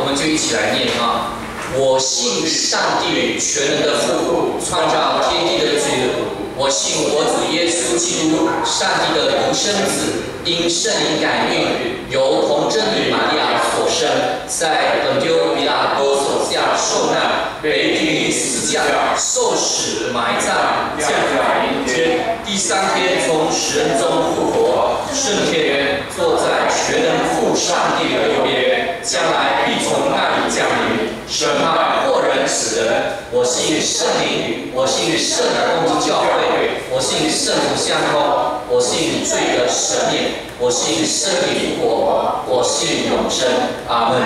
我们就一起来念啊。我信上帝全能的父，创造天地的主。我信我主耶稣基督，上帝的独生子，因圣灵感孕，由童贞女玛利亚所生，在本丢彼拉多手下受难，被钉于十字架，受死，埋葬，降在阴间，第3天从死人中复活，升天，坐在全能父上帝的右边，将来必从那里降临，审判活人死人。我信圣灵，我信圣的公基教会，我信圣母相通，我信罪的赦免，我信身体复活，我信永生。阿门。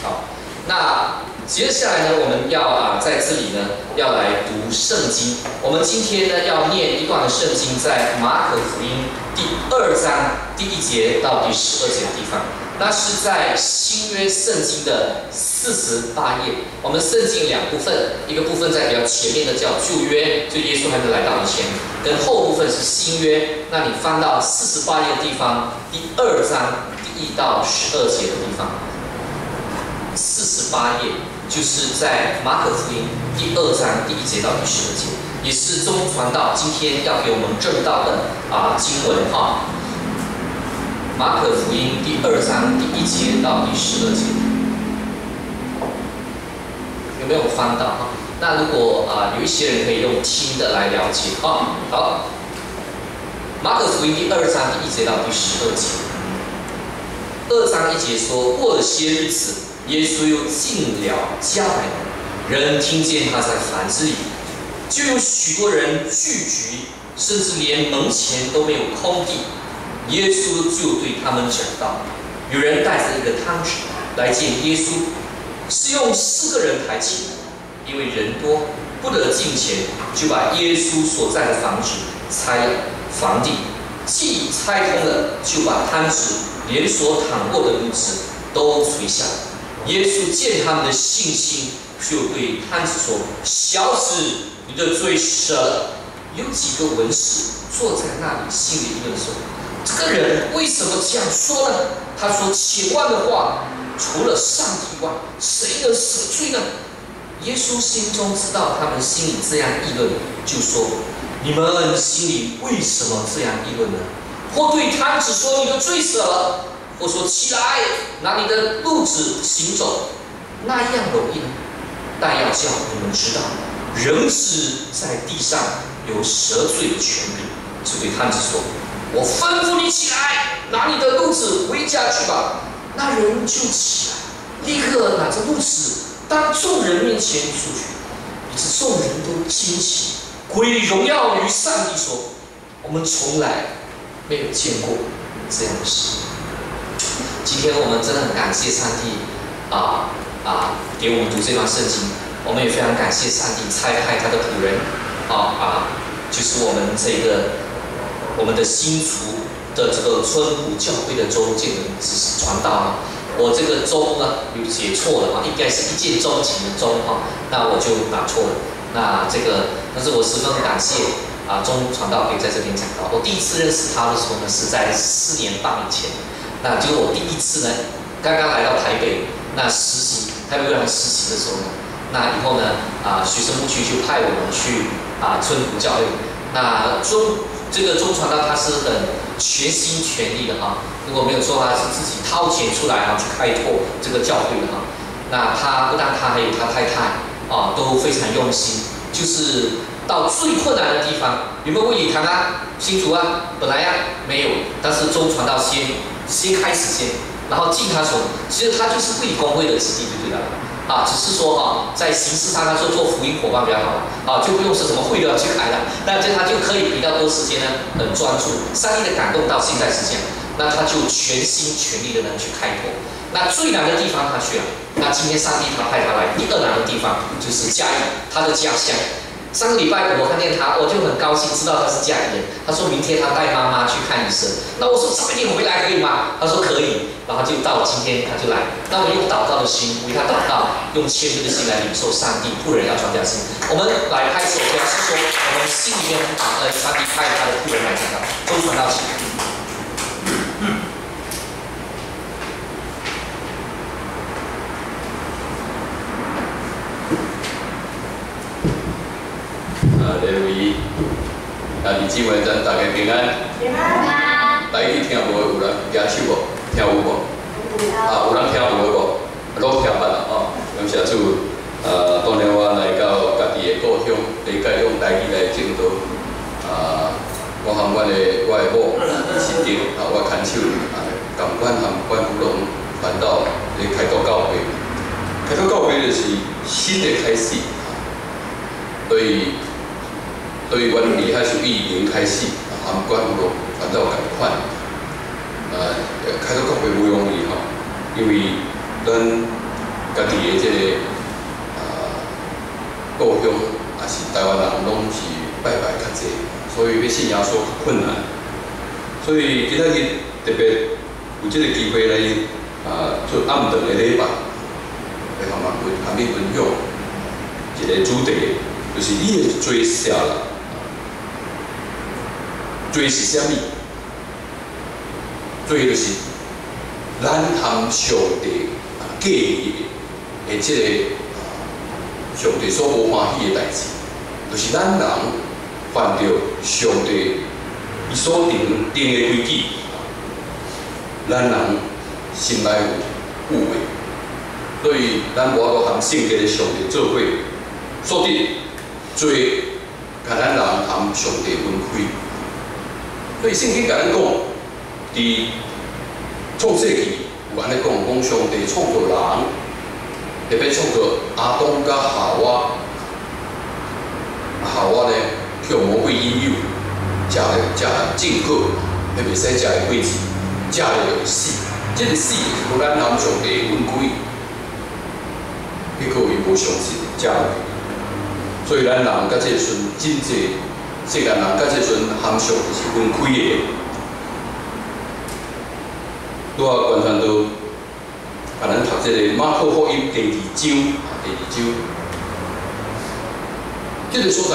好，那接下来呢，我们要在这里呢要来读圣经。我们今天呢要念一段的圣经，在马可福音第2章第1节到第12节的地方。那是在新约圣经的48页。我们圣经2部分，一个部分在比较前面的叫旧约，就耶稣还没来到以前，跟后部分是新约。那你翻到48页的地方，第2章第1到12节的地方，48页就是在马可福音第2章第1节到第12节，也是中传道今天要给我们正道的经文哈。马可福音第2章第1节到第12节，有没有翻到哈？那如果有一些人可以用听的来了解啊。好，马可福音第2章第1节到第12节。2章1节说，过了些日子，耶稣又进了加百农，人听见他在坛子里，就有许多人聚集，甚至连门前都没有空地。耶稣就对他们讲道，有人带着一个汤匙来见耶稣，是用4个人抬起来，因为人多不得进前，就把耶稣所在的房子拆了，房顶既拆通了，就把汤匙连所躺过的褥子都垂下。耶稣见他们的信心，就对汤匙说：“小子，你的罪赦了。”有几个文士坐在那里，心里议论说：“这个人为什么这样说呢？他说千万的话，除了上帝外，谁能赦罪呢？”耶稣心中知道他们心里这样议论，就说：“你们心里为什么这样议论呢？”或对汤匙说：“你的罪赦了。”或说：“起来，拿你的褥子行走。”那样容易呢？但要叫你们知道，人子在地上有赦罪的权柄。就对汤匙说：“我吩咐你起来，拿你的褥子回家去吧。”那人就起来，立刻拿着褥子当众人面前出去，以致众人都惊奇，归荣耀于上帝说：“我们从来没有见过这样的事。”今天我们真的很感谢上帝给我们读这段圣经，我们也非常感谢上帝差派他的仆人就是我们我们的新竹的这个春湖教会的周建文执事传道我这个周呢有写错了应该是一见钟情的钟那我就打错了。但是我十分感谢钟传道可以在这边讲到。我第一次认识他的时候呢，是在4年半以前。那就是我第一次呢，刚刚来到台北，那实习台北未来实习的时候呢，那以后呢学生牧区就派我们去春湖教会。那这个钟传道他是很全心全力的如果没有错，他是自己掏钱出来去开拓这个教会的那他不但他还有他太太都非常用心，就是到最困难的地方，有没有卫理堂新竹本来没有，但是钟传道先开始然后尽他所能，其实他就是卫理公会的子弟就对了只是说在形式上他说做福音伙伴比较好就不用是什么会都要去开了，那他就可以比较多时间呢很专注。上帝的感动到现在是这样，那他就全心全力的呢去开拓。那最难的地方他去了，那今天上帝他派他来，第2难的地方就是嘉义，他的家乡。上个礼拜我看见他，我就很高兴知道他是嘉义人。他说明天他带妈妈去看医生，那我说早一点回来可以吗？他说可以，然后就到了今天他就来。那我们用祷告的心为他祷告，用谦卑的心来领受上帝仆人要传讲信。我们来拍手表示说，我们心里面很感恩上帝派他的仆人来讲道，都传道起。弟姊妹，咱大家平安。平安。台语听无有人举手无？听有无？啊，有人听有无？拢听捌啦哦。感谢主，当然我来到家己的故乡，理解用台语来证道。我和我的某是顶我牵手共款和关福龙传道来开国教会。开国教会就是新的开始。对于阮离开是疫情开始，和关福龙传道共款。开国教会不容易吼，因为咱家己的这个故乡也是台湾人，拢是拜较济。所以要信耶稣较困难，所以今仔日特别有这个机会来做暗顿的礼拜，来和你分享一个主题，就是你的罪啥啦？罪是啥物？罪就是咱和上帝介意的这个上帝所无欢喜的代志，就是咱人。犯着上帝伊所定的规矩，咱人心内有误会，所以咱无法度和圣洁的上帝做伙，所以罪，甲咱人和上帝分开。所以圣经甲咱讲，伫创世纪有安尼讲上帝创造人，特别创造亚当甲夏娃，夏娃呢？向魔鬼引诱，食禁果，迄袂使食的果子，食了就会死。这个死是互咱和上帝分开，结果伊无相信，食落去。所以咱人甲这时阵真济世间人甲这时阵和上帝是分开的。拄啊，完全都甲咱读这个马可福音第2章，这个所在。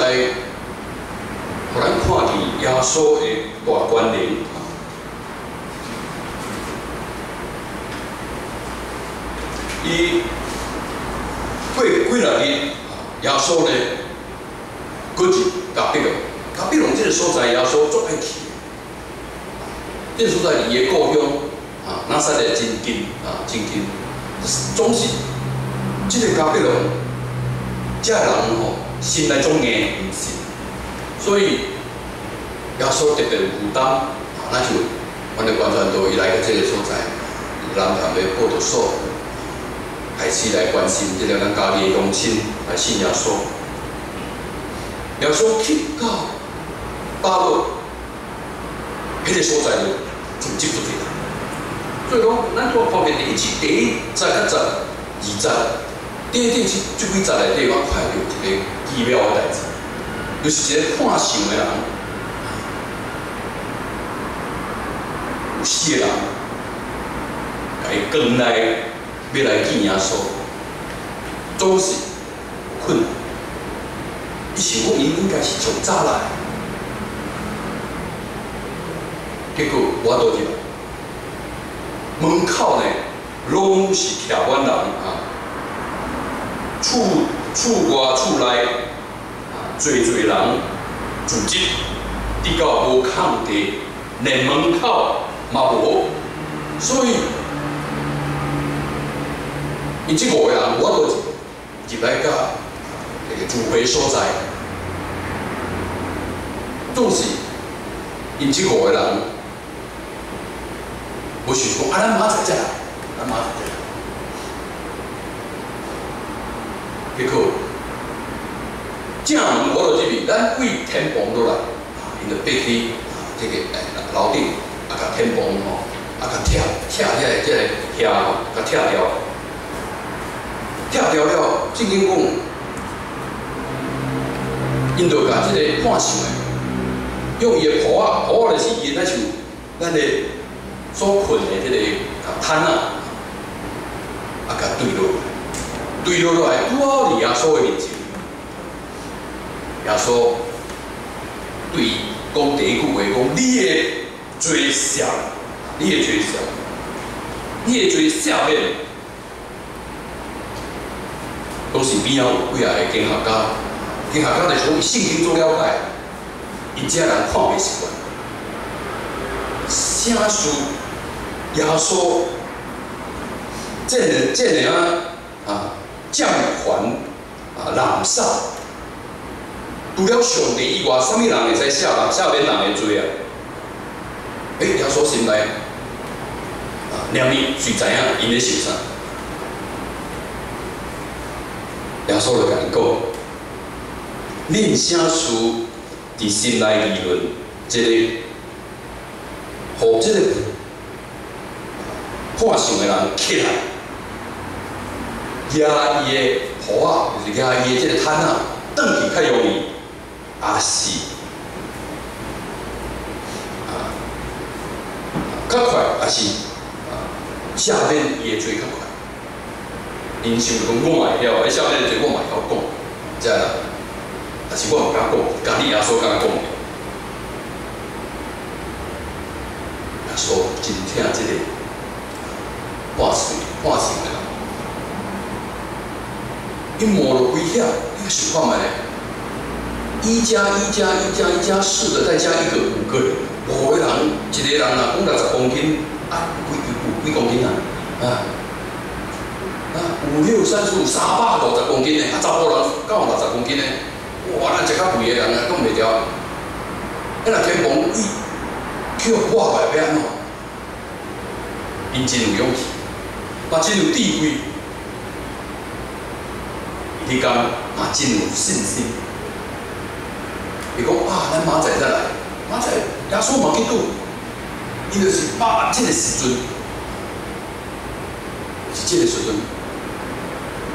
互咱看见耶稣的大关联，伊过几日，耶稣呢，过入甲比龙，甲比龙这个所在，耶稣足爱去。这个所在伊的故乡那撒勒真近真近，总是这个甲比龙，这人吼心内总硬毋是。所以，耶稣特别有负担，那就阮的完全都伊来到这个所在，人谈的报道所，开始来关心这个咱家己的乡亲来信耶稣。耶稣去到巴勒，迄个所在就真接触起来。所以讲，咱看方面第一节、第一节到12节，第一点这几节内底，我看到一个奇妙的代志。就是一个看相的人，有4个人，来光来要来见耶稣，总是有困难。伊想讲伊应该是从早来，结果我倒入门口呢，拢是徛满人厝外厝内。侪人聚集，直到无空地，连门口嘛无，所以，因这5个人，我都入来甲那个聚会所在，总是因这5个人，我想讲咱妈在遮，咱妈在遮，结果。正门我就入去，咱为天棚落来，因就爬去这个楼顶，甲天棚吼，甲拆这个遐吼，甲拆掉，拆掉了，正经讲，因就甲这个看相的，用伊的铺就是伊那像咱的所困的这个毯甲对落来，拄好伫耶稣的面前。耶稣对讲第一句话讲：你的罪赦，你的罪赦，你的罪赦免。当时边仔有几个经学家就是讲圣经做了解，因遮人看袂习惯。啥事耶稣这样降还人少，除了上帝以外，啥物人会使赦免人的罪啊？耶稣心内念伊谁知影因咧想啥？耶稣就甲伊讲：恁啥事伫心内议论，即个，互即个看相的人起来，举伊的簿仔，就是举伊的即个摊仔，转去较容易，也是较快，也是赦免伊的罪较快。因想讲我嘛会晓，赦免的罪我嘛会晓讲，知影啦？但是我毋敢讲，家己耶稣敢讲。耶稣真疼即个看相的人，伊摸了几下，你想看觅？一加4的，再加一个5个人，5个人，一个人啊，讲60公斤，几公斤啊？5、6、35、350公斤的，查甫人敢有60公斤的？哇，咱食较肥的人啊，讲袂了。若天崩伊叫破坏要安怎？因真有勇气，嘛真有智慧，伊讲嘛真有信心。伊讲咱明仔再来，明仔耶稣嘛去倒，伊就是即个时阵，是即个时阵，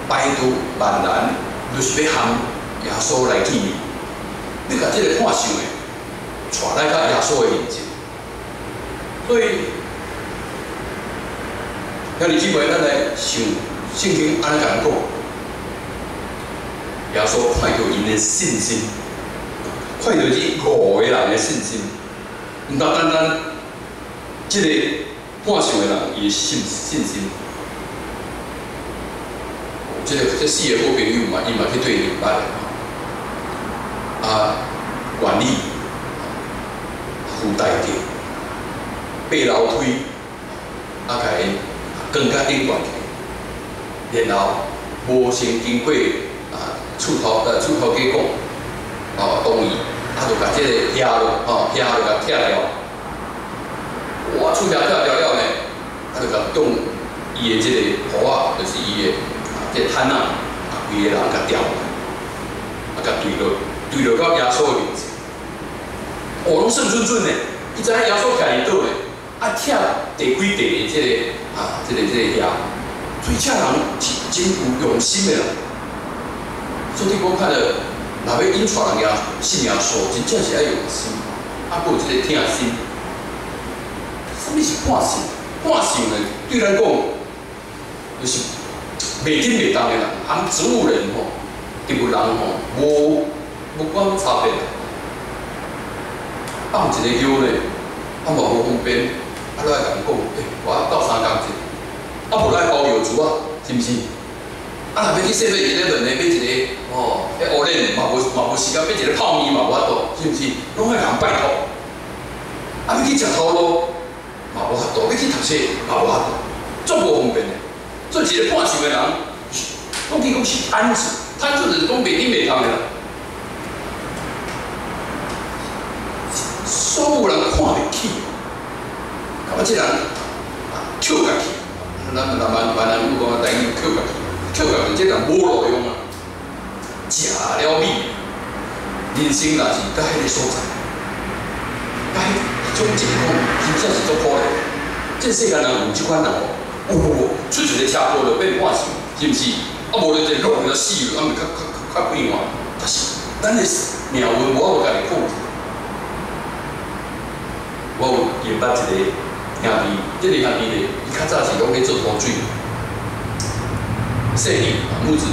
百度万难，就是要喊耶稣来见伊，你甲即个看相的，带来到耶稣的面前。所以，兄弟姊妹，咱来想圣经安尼甲咱讲，耶稣看到因的信心。看到这5个人的信心，毋单单即个看相的人伊的信心，这4个好朋友嘛，伊嘛去对伊礼拜，管理、付代价、爬楼梯，甲伊更较顶悬起，然后无先经过厝头家讲。同意，就甲即个遐落，遐就甲拆了。哇，厝遐拆了呢，就甲用伊的即个簿仔，就是伊的即个摊仔，规个人甲调，甲对落到耶稣的面前。拢算准准的，伊知影耶稣徛伫倒咧，拆第几地的即个遐，所以拆人是真有用心的人。所以我看了。若要引带人信耶稣，真正是爱用心，还有即个疼心。什么是看相？看相呢，对咱讲，就是袂紧袂当的人，含植物人植物人无管差别。放一个腰呢，嘛无方便，落来甲伊讲，我斗3工钱，无来包药珠是毋是？若要去7-11呢，买一个迄乌链嘛无时间，买一个泡面嘛无法度，是毋是？拢爱人拜托。要去食头路嘛无法度，要去读册嘛无法度，足无方便的。所以一个看相的人，讲起讲是贪字就是讲袂顶袂通的啦。所有人看袂起，感觉即人扣家己，咱闽南语讲台语扣家己。扣家己，即人无路用啊！食了米，人生若是到迄个所在，到迄种情况，真正是足可怜。这世间人有即款人有出一个车祸就变半死，是毋是？无就一路就死了，较变换。但是咱的命运，我有家己控制。我有认捌一个兄弟，即个兄弟咧，伊较早是拢咧做土水。细弟木子李，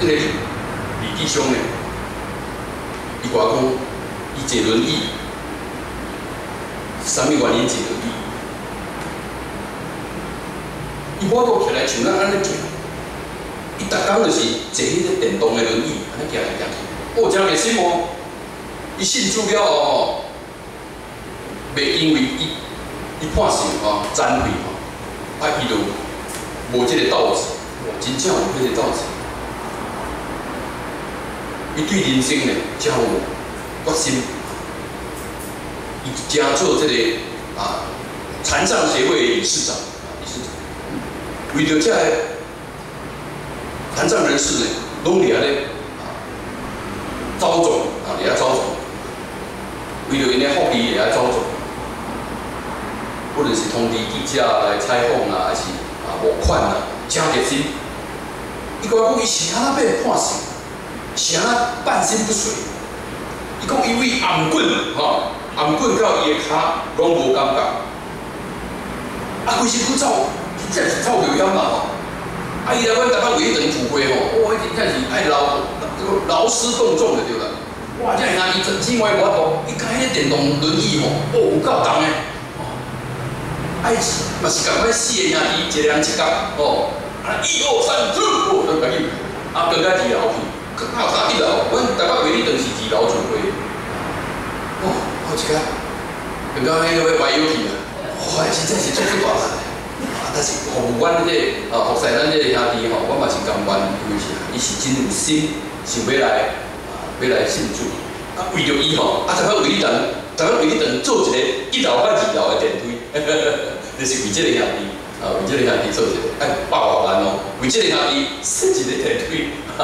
这个李弟兄呢，伊甲我讲，伊坐轮椅，啥物原因坐轮椅？伊我都起来像咱安尼行，伊逐工就是坐迄个电动的轮椅，安尼行来行去。我真热心哦，伊伊信主了后吼，袂因为伊判刑吼，잔愧吼，伊就无即个斗志，真正有迄个斗志。伊对人生呢，真有决心。伊真做即个残障协会理事长，为着这个残障人士呢，拢伫遐咧招总伫遐招总，为着因的福利伫遐招总，不论是通知记者来采访啦，还是募款啦，真热心。伊甲我讲，伊是安怎被判刑，是安怎半身不遂。伊讲因为颔棍颔棍到伊的骹拢无感觉，规身躯走，真是走着险嘛吼。伊来阮台北维长土灰吼，哇，迄真正是爱劳师动众的对啦。哇，这兄弟真正我无法度，伊开迄电动轮椅吼，有够重的。嘛是共款四个兄弟，一人一角哦。1、2、3，走，都赶紧，更加二楼去，更较大1楼。阮台北维长是2楼土灰。好一个，刚刚迄个要歪腰去啊！哇，真正是足大力的。但是服务阮这服侍咱这兄弟吼，我嘛是甘愿，因为是伊是真有心，想要来信主。为着伊吼，台北维长做一个1楼甲2楼的电梯，就是为这个兄弟，为这个兄弟做一个，800万哦，为这个兄弟设一个电梯，甲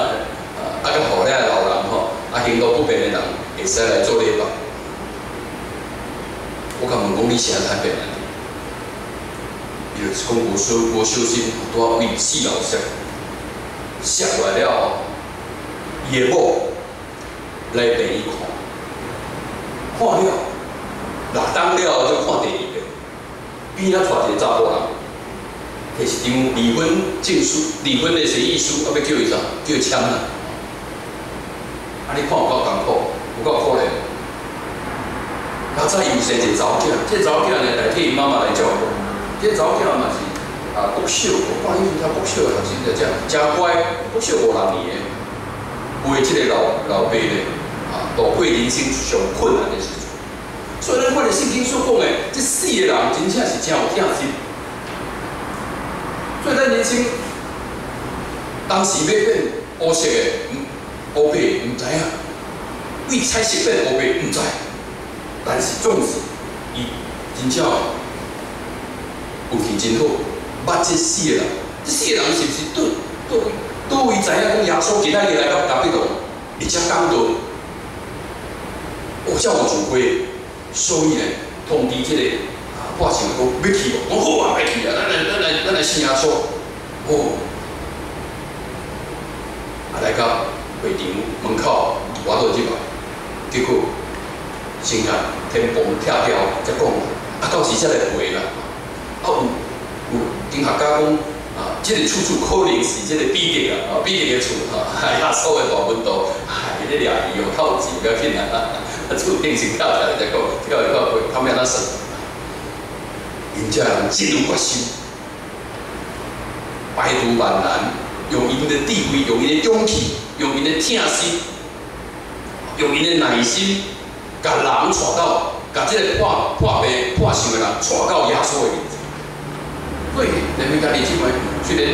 互遐老人吼，行动不便的人会使来做礼拜。我甲问讲，你是安怎变安尼？伊就是讲无小心，拄啊为4楼摔过来了，伊的某来病院看了6档了，再看第2遍，边仔带一个查甫人，摕一张离婚证书、离婚的协议书，要叫伊啥？叫伊签啦。你看有够艰苦，有够可怜。较早伊有生一个查某囝，这查某囝呢代替伊妈妈来照顾。这查某囝嘛是国小，我看伊是读国小的学生，真乖，国小5、6年的，为这个老爸呢度过人生上困难的时阵。所以咱看着圣经所讲的，这4个人真正是真有疼心。所以咱人生当时要变黑色的，黑白唔知影，为彩色变黑白唔知。但是总是，伊真正运气真好，捌这4个人。这4个人是不是倒位知影讲耶稣今仔日来到台北路，而且讲到，遮有聚会，所以呢，通知这个我想讲要去无？我好啊，要去啊！咱来信耶稣。哦，来到会场门口，我倒入来，结果。先啊，天崩跳跳才讲，到时才来陪啦。有经学家讲，这个厝可能是这个比特啊，比特的厝亚所的大温度，你掠鱼哦，较有钱，不要紧啦。厝顶先跳起来才讲，跳来跳去，他们安怎算？因这人真有决心，排除万难，用因的智慧，用因的勇气，用因的疼心，用因的耐心。甲人带到，甲这个破病破伤的人带到耶稣的面前。所以，人民家己姊妹，虽然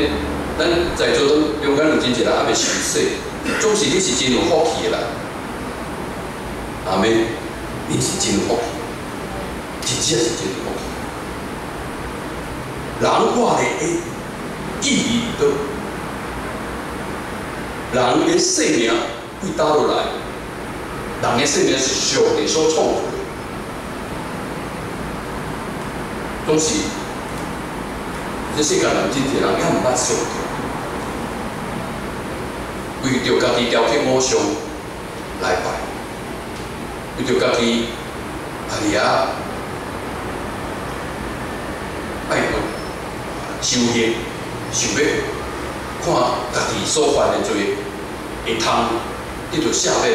咱在座都勇敢有真济人还袂详细，总是你是真有福气的人。阿妹，你是真有福气，真正是真有福气。人活的意义都，人的生命会倒落来。人的生命是上帝所创造的，总是这世界人真侪人也毋捌上帝，为着家己雕刻偶像来拜，为着家己爱佛修行，想要看家己所犯的罪会通得到赦免。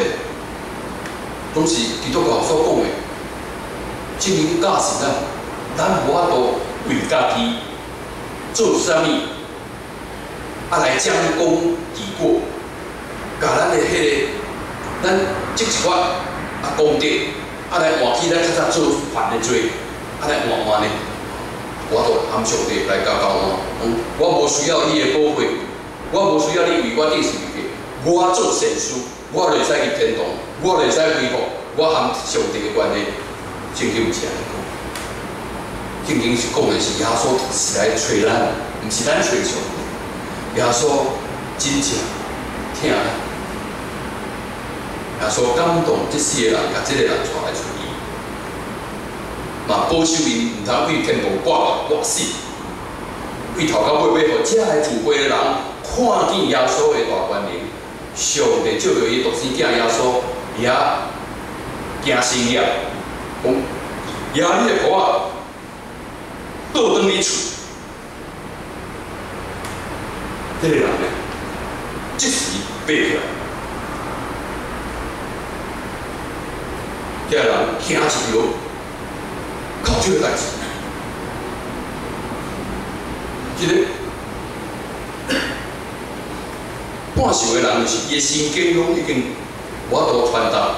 总是基督教所讲的，圣经教示咱无法度为家己做啥物，来将功抵过，甲咱的咱即一寡功德，来换起咱较早做犯的罪，来换呢，我都含上帝来教我，我无需要你的保护，我无需要你为我定死命，我做善事，我就会使去天堂，我就会使恢复我含上帝的关系。圣经有这样讲，圣经是讲的是耶稣是来找咱，毋是咱找上帝。耶稣真正疼咱，耶稣感动这世个人，甲这个人带来出去，嘛保守因毋通去天堂挂死，为头到尾要互遮个自卑的人看见耶稣的大权能，上帝借着伊独生囝耶稣也行神业，讲爷你的婆仔倒转你厝，这个人呢，即时爬起来，这个人行一条靠这个代志，即个半熟的人就是伊的神经拢已经我都传达，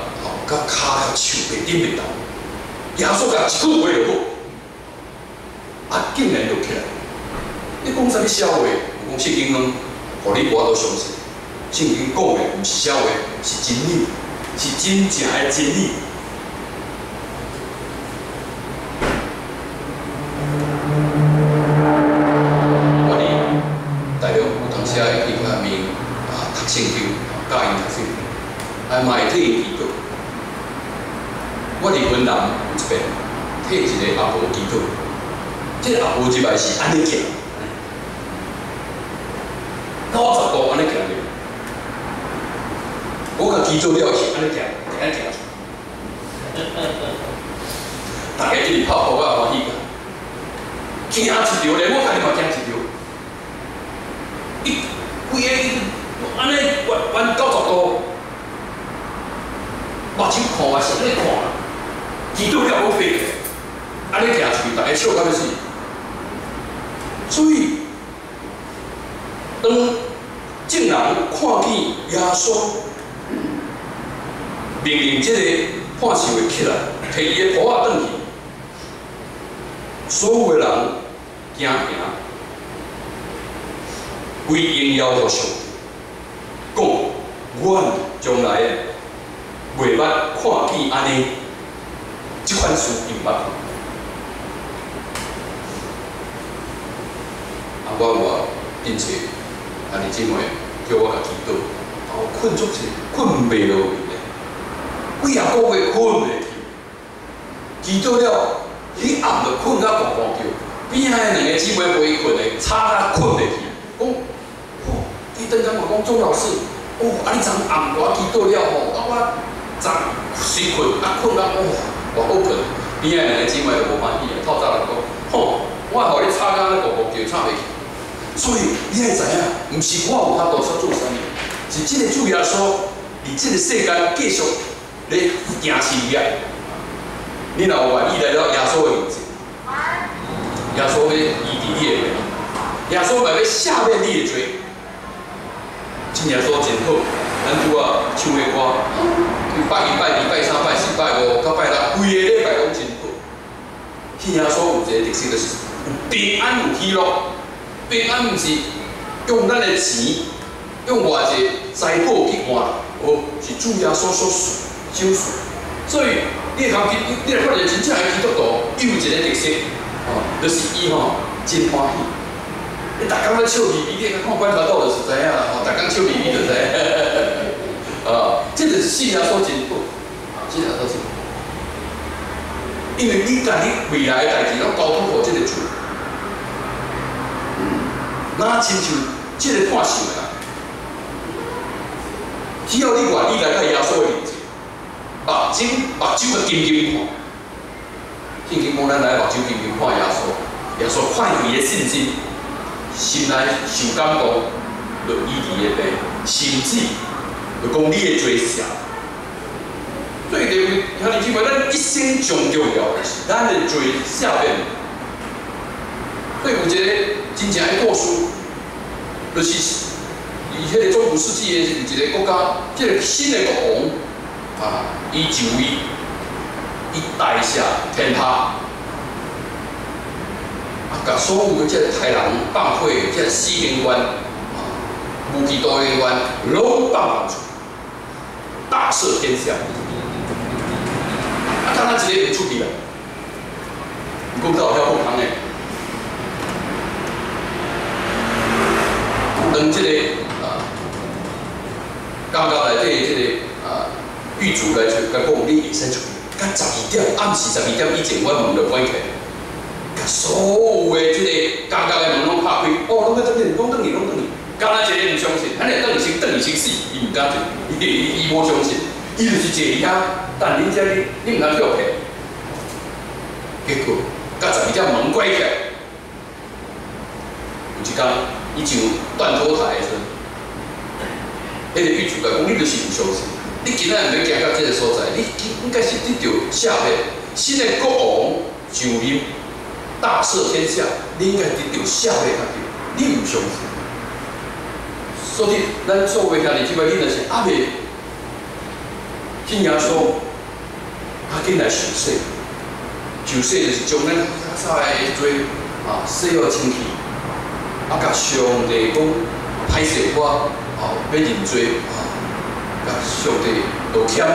甲骹甲手袂顶袂动，耶稣甲一句话就好，竟然就起来。你讲啥物笑话？讲圣经讲，互你我都相信。圣经讲的毋是笑话，是真理，是真正的真理。我哋大陆有当时会去外面读圣经，教因读圣经，嘛会替因祈祷。我伫云南有一边替一个阿婆祈祷，这个阿婆即摆是安尼行。90度安尼行着，我甲祈祷了是安尼行，安尼行。大家一直拍鼓啊欢喜个，惊一条咧，我家己嘛惊一条。伊规个安尼弯90度，目睭看嘛是安尼看，祈祷了我飞起来，安尼行出去，大家笑到要死。所以，当众人看见耶稣命令这个判事会起来，摕伊的袍仔转去，所有的人惊惊，归荣耀互上帝，讲阮将来袂捌看见安尼即款事又捌。我有因切，兄弟姊妹叫我甲祈祷，困足者困袂落去咧，几啊个月困袂去，祈祷了，迄暗就困到怣怣叫，边仔两个姊妹陪伊困咧，吵到困袂去，讲，伊等间我讲钟老师，你昨暗我祈祷了吼，我昨睡困，困到偌好困，边仔两个姊妹就无欢喜啊，透早就讲，我互你吵到怣怣叫，吵袂去。所以你爱知影，毋是我有法度做啥物，是即个主耶稣，伫即个世间继续咧行事业。你若有愿意来到耶稣的面前，耶稣要医治你的病，耶稣嘛要赦免你的罪。真耶稣真好，咱拄啊唱的歌，拜一、拜二、拜三、拜四、拜五到拜六，规个礼拜拢真好。信耶稣有一个特色，就是有平安有喜乐。平安毋是用咱的钱，用外一个财宝去换，是主耶稣所收赎。所以你来看，你来发现真正的基督徒，伊有一个特色，就是伊真欢喜。你逐工咧笑眯眯，你看观察到就是知影啦，逐工笑眯眯就知影。这就是信耶稣真好，信耶稣真好。因为你甲你未来的代志，拢交托互这个主。哪亲像这个判事的人，只要你愿意来到耶稣的面前，目睭就金金看。圣经讲咱来目睭金金看耶稣，耶稣看伊的信心，心内受感动，就医治伊的病，甚至就讲你的罪赦。所以兄弟姊妹，咱一生上重要的是咱的罪赦免。所以有一个真正的故事，就是以迄个中古世纪的一个国家，即个新的国王伊就伊大下天塌，啊，甲所有即个台人放火，即个死刑官，无期徒刑官，拢放出，大赦天下。啊，敢若一个唔出去啦，毋过有遐好康诶。 当这个监狱内底这个狱卒来甲讲，你会使出去。甲12点，暗时12点以前，我门就关起，甲所有的这个监狱的门拢拍开。哦，拢在等你，拢等你，拢等你。敢若一个唔相信，安尼等伊先死，伊唔敢做，伊无相信，伊就是坐伫遐，等恁遮你唔敢跳起。结果甲12点门关起来，有一天。 伊上断头台的时阵，迄个狱卒甲讲：“你就是唔相信，你今仔日要行到这个所在，你应该是得到下面新的国王上任，大赦天下，你应该得到下面才对，你唔相信。所以，咱做为兄弟姊妹，你就是阿未信耶稣，较紧来受洗，受洗就是将咱早的罪洗好清气。” 啊，甲上帝讲，歹势我要认罪甲上帝道歉，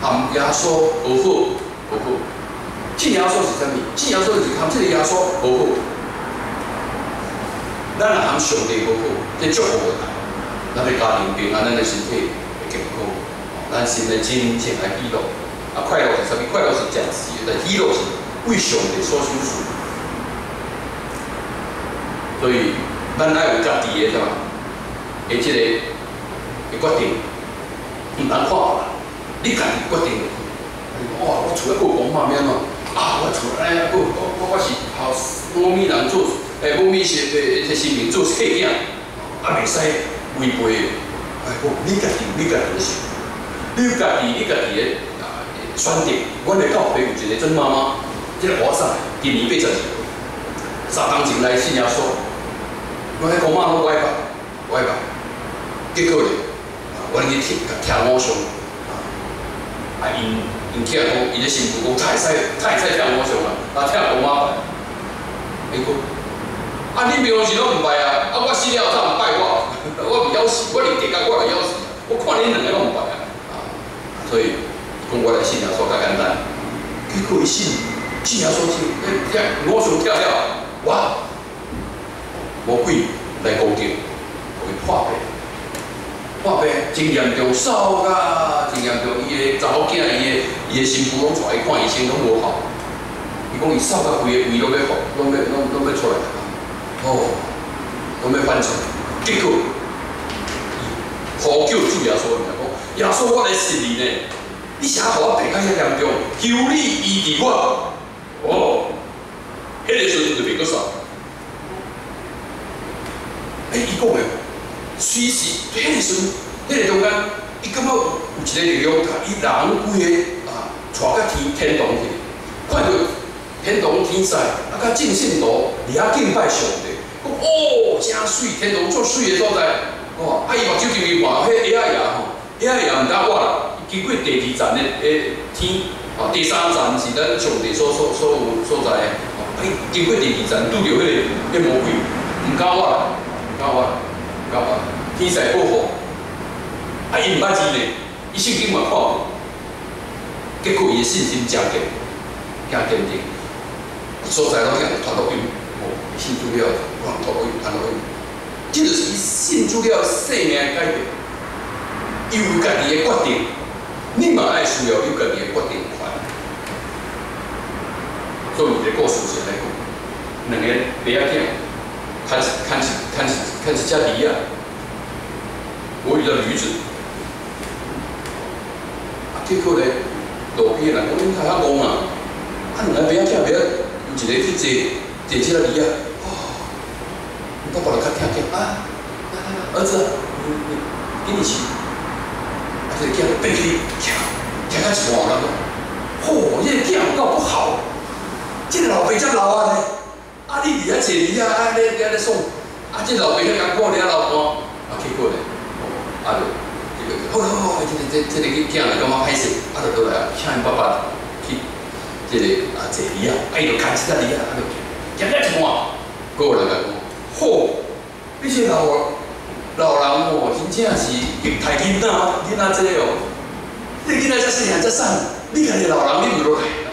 含耶稣和好，和好。信耶稣是啥物？信耶稣就是含这个耶稣和好。咱若含上帝和好，这祝福的咱的家庭平安，咱的身体会健康，咱心的真正来喜乐。啊，快乐是啥物？快乐是暂时的，但喜乐是为上帝所收属。 所以，咱爱有家己的啥嘛，的即个决定，唔通看别人，你家己决定。哇！我厝内有讲嘛免咯，我厝内我是某米人做，某米是新民做客囝，袂使违背。你家己有你家己的想，你有家己的选择。阮的教会有一个曾妈妈，即个活生，今年82岁，3工前来信耶稣。 我迄公妈拢歪吧，结果咧，我去听偶像，因听讲，伊咧新妇讲，他会使听偶像啊，听公妈拜，伊讲，你平常时拢唔拜啊，我死了才唔拜我，我唔枵死，我连地甲我都枵死，我看恁两个拢唔拜啊，所以讲我来信耶稣较简单，结果伊信耶稣偶像跳了，哇！ 魔鬼来攻击，互伊破病，真严重，烧甲真严重。伊个查某囝，伊个新妇拢带伊看医生，拢无效。伊讲伊烧甲规个胃拢要好，拢要出来，拢要翻出来。结果，呼叫主耶稣，讲耶稣，我来信你呢，你啥互我病甲遐严重？求你医治我。迄个时阵就袂阁烧。 伊讲的，随时迄个时，迄个中间，伊感觉有一个力量，伊人规个带到天堂去，看到天堂天使，甲正信徒伫遐敬拜上帝，讲真水，天堂足水的所在，伊目睭进去看，迄矮仔爷矮仔爷毋敢我啦，经过第2站的天，第3站是咱上帝所有所在的，经过第2站拄着迄个魔鬼，毋敢我啦。 天使保护，伊毋捌字呢，伊圣经嘛看过，结果伊的信心真坚定，所在拢向传福音，信主了，传福音，这就是伊信主了生命的改变，伊有家己的决定，你嘛爱需要有家己的决定权。所以一个故事是来讲，两个爸仔囝。 看是家梨啊，我遇到驴子，结果咧，路边人讲恁太遐戆啊，两个爸仔囝有一个去坐这个梨啊，我爸就较听儿子，你给你骑，这个囝背起骑到一半了，这个囝有够不好，这个老爸才老啊咧。 你伫遐坐伫遐，你咧爽，这老爸遐艰苦，你遐流汗，结果咧，就好，这个囝就感觉歹势，啊，就倒来，请因爸爸去这个坐椅啊，伊就牵一只椅啊，就夹一看，个有人甲讲，好，你这老人哦，真正是会抬囡仔这个哦，你囡仔遮细汉遮瘦，你家己老人你唔落来。